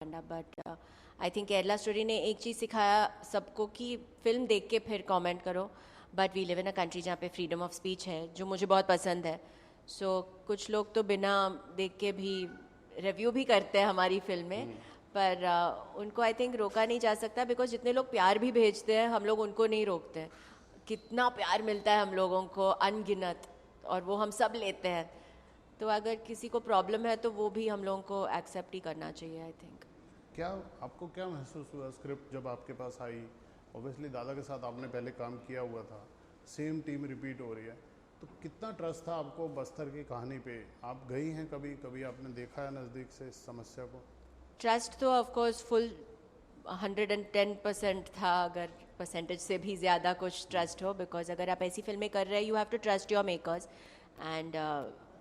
But I think Kerala story ने एक चीज़ सिखाया सबको कि फिल्म देख के फिर कमेंट करो. But we live in a country जहाँ पे फ्रीडम ऑफ स्पीच है, जो मुझे बहुत पसंद है. कुछ लोग तो बिना देख के भी रिव्यू भी करते हैं हमारी फिल्में. पर उनको आई थिंक रोका नहीं जा सकता, बिकॉज जितने लोग प्यार भी भेजते हैं हम लोग उनको नहीं रोकते. कितना प्यार मिलता है हम लोगों को अनगिनत, और वो हम सब लेते हैं. तो अगर किसी को प्रॉब्लम है तो वो भी हम लोगों को एक्सेप्ट ही करना चाहिए आई थिंक. क्या आपको क्या महसूस हुआ स्क्रिप्ट जब आपके पास आई? ऑब्वियसली दादा के साथ आपने पहले काम किया हुआ था, सेम टीम रिपीट हो रही है, तो कितना ट्रस्ट था आपको बस्तर की कहानी पे? आप गई हैं कभी, कभी आपने देखा है नज़दीक से इस समस्या को? ट्रस्ट तो ऑफकोर्स फुल 110% था, अगर परसेंटेज से भी ज़्यादा कुछ ट्रस्ट हो. बिकॉज अगर आप ऐसी फिल्में कर रहे हैं, you have to trust your makers. And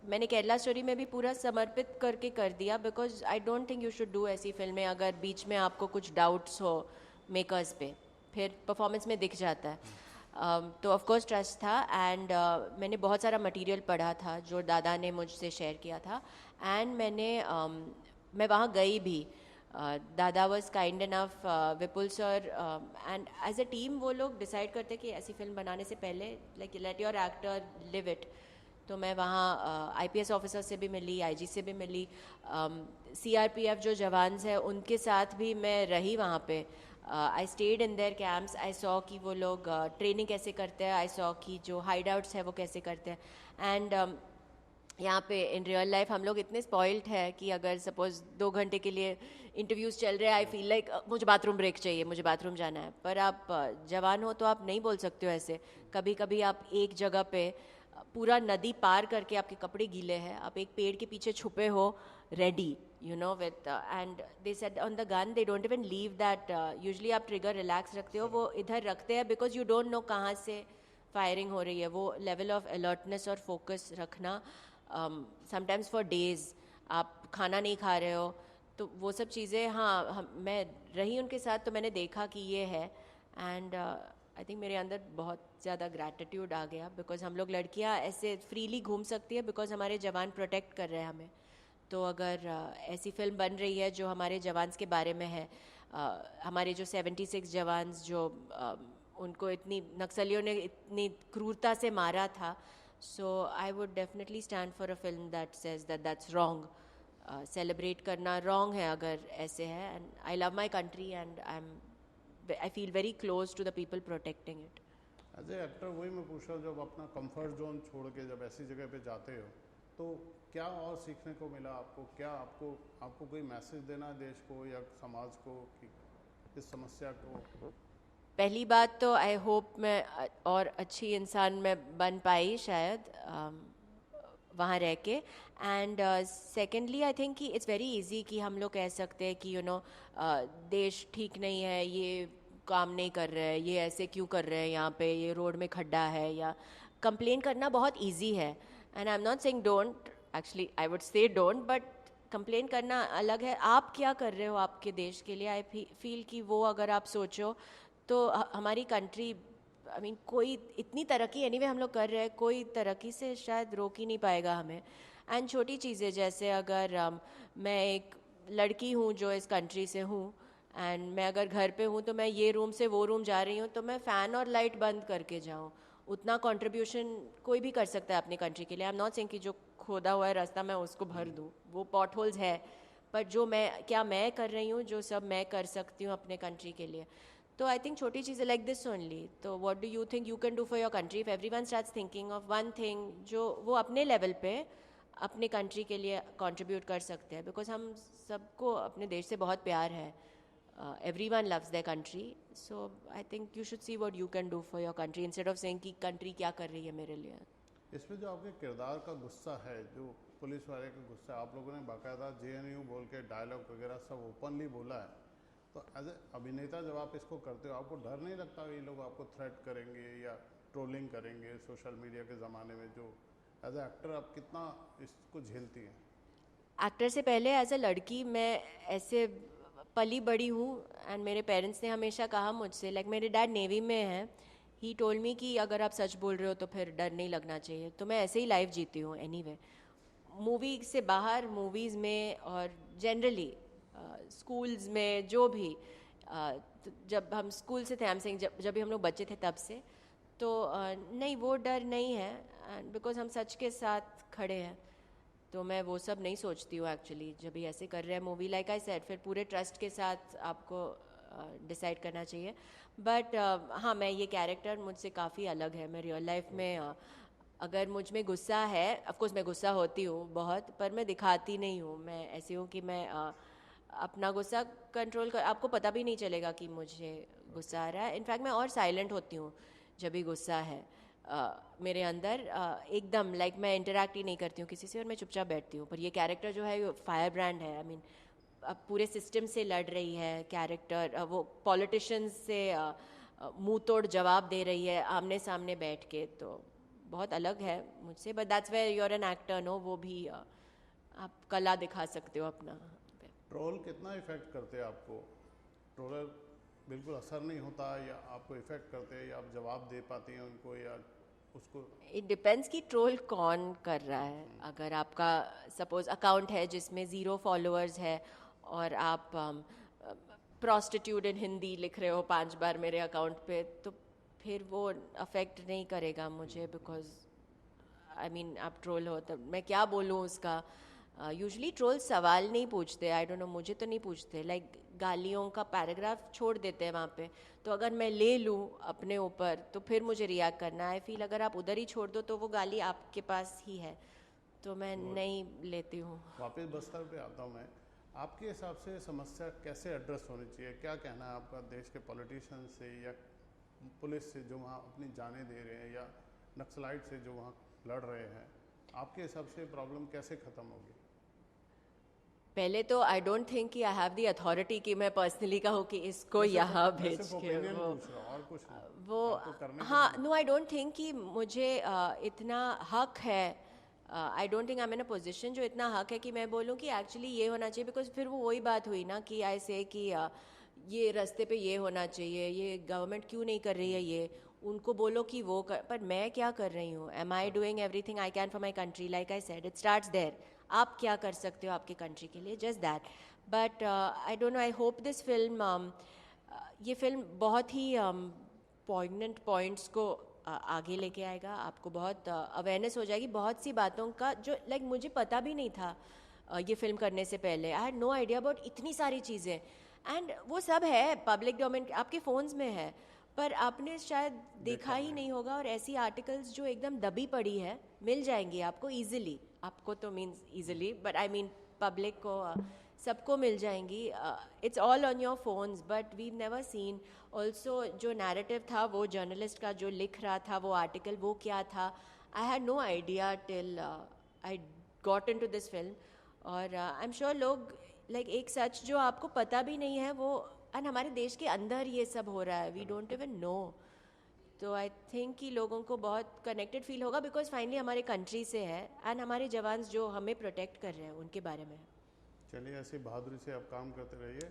मैंने केरला स्टोरी में भी पूरा समर्पित करके कर दिया, because I don't think you should do ऐसी फिल्में अगर बीच में आपको कुछ डाउट्स हो मेकर्स पे. फिर परफॉर्मेंस में दिख जाता है. तो ऑफकोर्स ट्रस्ट था. एंड मैंने बहुत सारा मटेरियल पढ़ा था जो दादा ने मुझसे शेयर किया था. एंड मैं वहाँ गई भी. दादा was kind enough, Vipul sir and as a team वो लोग डिसाइड करते कि ऐसी फिल्म बनाने से पहले like let your actor live it. तो मैं वहाँ आईपीएस ऑफिसर से भी मिली, आईजी से भी मिली, सीआरपीएफ जो जवान्स हैं उनके साथ भी मैं रही वहाँ पे. I stayed in their camps. I saw कि वो लोग ट्रेनिंग कैसे करते हैं. आई सॉ कि जो हाइड आउट्स है वो कैसे करते हैं. एंड यहाँ पे इन रियल लाइफ हम लोग इतने स्पॉइल्ड है कि अगर सपोज 2 घंटे के लिए इंटरव्यूज़ चल रहे हैं, आई फील लाइक मुझे बाथरूम ब्रेक चाहिए, मुझे बाथरूम जाना है. पर आप जवान हो तो आप नहीं बोल सकते हो ऐसे. कभी कभी आप एक जगह पे पूरा नदी पार करके आपके कपड़े गीले हैं, आप एक पेड़ के पीछे छुपे हो ready, you know, with and they said on the gun they don't even leave that. Usually आप ट्रिगर रिलैक्स रखते हो, वो इधर रखते हैं बिकॉज यू डोंट नो कहाँ से फायरिंग हो रही है. वो लेवल ऑफ अलर्टनेस और फोकस रखना समटाइम्स फॉर डेज. आप खाना नहीं खा रहे हो, तो वो सब चीज़ें, हाँ, मैं रही उनके साथ तो मैंने देखा कि ये है. एंड आई थिंक मेरे अंदर बहुत ज़्यादा ग्रैटिट्यूड आ गया, बिकॉज हम लोग लड़कियाँ ऐसे फ्रीली घूम सकती है बिकॉज हमारे जवान प्रोटेक्ट कर रहे हैं हमें. तो अगर ऐसी फिल्म बन रही है जो हमारे जवान्स के बारे में है, हमारे जो 76 जवान्स जो उनको इतनी नक्सलियों ने इतनी क्रूरता से मारा था, so I would definitely stand for a film that says that that's wrong. Celebrate करना रॉन्ग है अगर ऐसे है. And I love my country and I feel very close to the people protecting it. As a actor वही मैं पूछ रहा हूँ, जब अपना कंफर्ट जोन छोड़ के जब ऐसी जगह पे जाते हो तो क्या और सीखने को मिला आपको? क्या आपको आपको कोई मैसेज देना है देश को या समाज को कि इस समस्या को? पहली बात तो आई होप मैं और अच्छी इंसान में बन पाई शायद वहाँ रह के. एंड सेकेंडली आई थिंक कि इट्स वेरी इजी कि हम लोग कह सकते हैं कि देश ठीक नहीं है, ये काम नहीं कर रहे हैं, ये ऐसे क्यों कर रहे हैं, यहाँ पे ये रोड में खड्डा है, या कंप्लेन करना बहुत इजी है. And I am not saying don't, actually I would say don't, but complain करना अलग है. आप क्या कर रहे हो आपके देश के लिए? आई फील कि वो अगर आप सोचो तो हमारी कंट्री, आई मीन, कोई इतनी तरक्की एनीवे हम लोग कर रहे हैं, कोई तरक्की से शायद रोक ही नहीं पाएगा हमें. एंड छोटी चीज़ें जैसे अगर मैं एक लड़की हूँ जो इस कंट्री से हूँ, एंड मैं अगर घर पे हूँ तो मैं ये रूम से वो रूम जा रही हूँ तो मैं फ़ैन और लाइट बंद करके जाऊँ. उतना कंट्रीब्यूशन कोई भी कर सकता है अपनी कंट्री के लिए. आई एम नॉट सेइंग कि जो खोदा हुआ है रास्ता मैं उसको भर दूँ, वो पॉट होल्स है. पर जो मैं कर रही हूँ, जो सब मैं कर सकती हूँ अपने कंट्री के लिए. तो आई थिंक छोटी चीज़ें लाइक दिस ओनली. तो what do you think you can do for your country? If everyone starts thinking of one thing जो वो अपने लेवल पे अपने कंट्री के लिए कंट्रीब्यूट कर सकते हैं, बिकॉज हम सबको अपने देश से बहुत प्यार है. Everyone loves their country. So I think you should see what you can do for your country instead of saying कि कंट्री क्या कर रही है मेरे लिए. इसमें जो आपके किरदार का गुस्सा है, जो पुलिस वाले का गुस्सा, आप लोगों ने बाकायदा जेएनयू बोल के डायलॉग वगैरह सब ओपनली बोला है, तो एज ए अभिनेता जब आप इसको करते हो आपको डर नहीं लगता ये लोग आपको थ्रेट करेंगे या ट्रोलिंग करेंगे सोशल मीडिया के ज़माने में? जो एज ए एक्टर आप कितना इसको झेलती हैं? एक्टर से पहले एज अ लड़की मैं ऐसे पली बड़ी हूँ. एंड मेरे पेरेंट्स ने हमेशा कहा मुझसे, लाइक मेरे डैड नेवी में हैं, ही टोल्ड मी कि अगर आप सच बोल रहे हो तो फिर डर नहीं लगना चाहिए. तो मैं ऐसे ही लाइफ जीती हूँ एनीवे. मूवी से बाहर, मूवीज़ में और जनरली स्कूल्स में जो भी तो जब हम स्कूल से थे, आई एम सेइंग जब भी हम लोग बच्चे थे तब से, तो नहीं वो डर नहीं है, एंड बिकॉज हम सच के साथ खड़े हैं, तो मैं वो सब नहीं सोचती हूँ एक्चुअली। जब भी ऐसे कर रहे हैं मूवी, लाइक आई सेड, फिर पूरे ट्रस्ट के साथ आपको डिसाइड करना चाहिए। बट हाँ, मैं ये कैरेक्टर मुझसे काफ़ी अलग है। मैं रियल लाइफ में अगर मुझ में गुस्सा है, ऑफकोर्स मैं गुस्सा होती हूँ बहुत, पर मैं दिखाती नहीं हूँ। मैं ऐसी हूँ कि मैं अपना गुस्सा कंट्रोल कर, आपको पता भी नहीं चलेगा कि मुझे गुस्सा आ रहा है। इनफैक्ट मैं और साइलेंट होती हूँ जब भी गुस्सा है मेरे अंदर, एकदम लाइक मैं इंटरेक्ट ही नहीं करती हूँ किसी से, और मैं चुपचाप बैठती हूँ। पर ये कैरेक्टर जो है फायर ब्रांड है। आई मीन अब पूरे सिस्टम से लड़ रही है कैरेक्टर, वो पॉलिटिशियंस से मुंह तोड़ जवाब दे रही है आमने सामने बैठ के, तो बहुत अलग है मुझसे। But that's where you are an actor, no, वो भी आप कला दिखा सकते हो अपना। ट्रोल कितना इफेक्ट करते हैं आपको? ट्रोलर बिल्कुल असर नहीं होता, या आपको इफेक्ट करते हैं, या आप जवाब दे पाती हैं उनको, या उसको? इट डिपेंड्स कि ट्रोल कौन कर रहा है। अगर आपका सपोज अकाउंट है जिसमें 0 फॉलोअर्स है, और आप प्रोस्टिट्यूट इन हिंदी लिख रहे हो 5 बार मेरे अकाउंट पे, तो फिर वो अफेक्ट नहीं करेगा मुझे, बिकॉज आई मीन आप ट्रोल हो, तब मैं क्या बोलूँ उसका। यूजुअली ट्रोल सवाल नहीं पूछते, आई डोंट नो, मुझे तो नहीं पूछते। लाइक गालियों का पैराग्राफ छोड़ देते हैं वहाँ पे, तो अगर मैं ले लूँ अपने ऊपर तो फिर मुझे रिएक्ट करना है। आई फील अगर आप उधर ही छोड़ दो तो वो गाली आपके पास ही है, तो मैं नहीं लेती हूँ। वापस बस्तर पे आता हूँ मैं। आपके हिसाब से समस्या कैसे एड्रेस होनी चाहिए? क्या कहना है आपका देश के पॉलिटिशियन से या पुलिस से जो वहाँ अपनी जानें दे रहे हैं, या नक्सलाइट से जो वहाँ लड़ रहे हैं? आपके हिसाब से प्रॉब्लम कैसे ख़त्म होगी? पहले तो आई डोंट थिंक कि आई हैव द अथॉरिटी कि मैं पर्सनली कहूँ कि इसको यहाँ मैं भेज सिर्फ के ओपिनियन वो पूछ रहा हूँ, और कुछ नहीं। वो आपको करने को हाँ, नो, आई डोंट थिंक कि मुझे इतना हक है। I don't think I am in a position जो इतना हक है कि मैं बोलूँ कि एक्चुअली ये होना चाहिए, बिकॉज फिर वो वही बात हुई ना कि आई से कि ये रास्ते पे ये होना चाहिए, ये गवर्नमेंट क्यों नहीं कर रही है, ये उनको बोलो कि वो कर, पर मैं क्या कर रही हूँ? Am I doing everything I can for my country? Like I said, it starts there. आप क्या कर सकते हो आपके कंट्री के लिए, just that. But I don't know, I hope this film, ये फिल्म बहुत ही पॉइगनेंट पॉइंट्स को आगे लेके आएगा। आपको बहुत अवेयरनेस हो जाएगी बहुत सी बातों का, जो लाइक मुझे पता भी नहीं था ये फिल्म करने से पहले। I had no idea about इतनी सारी चीज़ें, एंड वो सब है पब्लिक डोमेन, आपके फ़ोन्स में है, पर आपने शायद देखा ही नहीं होगा। और ऐसी आर्टिकल्स जो एकदम दबी पड़ी है मिल जाएंगी आपको ईजिली, आपको तो means easily, but I mean public को, सबको मिल जाएंगी। It's all on your phones, but we never seen also जो नैरेटिव था वो जर्नलिस्ट का जो लिख रहा था वो आर्टिकल, वो क्या था, I had no idea till I got into this film. और आई एम श्योर लोग लाइक एक सच जो आपको पता भी नहीं है वो, एंड हमारे देश के अंदर ये सब हो रहा है, वी डोंट इवन नो। तो आई थिंक कि लोगों को बहुत कनेक्टेड फील होगा, बिकॉज फाइनली हमारे कंट्री से है, एंड हमारे जवान जो हमें प्रोटेक्ट कर रहे हैं उनके बारे में है। चलिए, ऐसी बहादुरी से आप काम करते रहिए।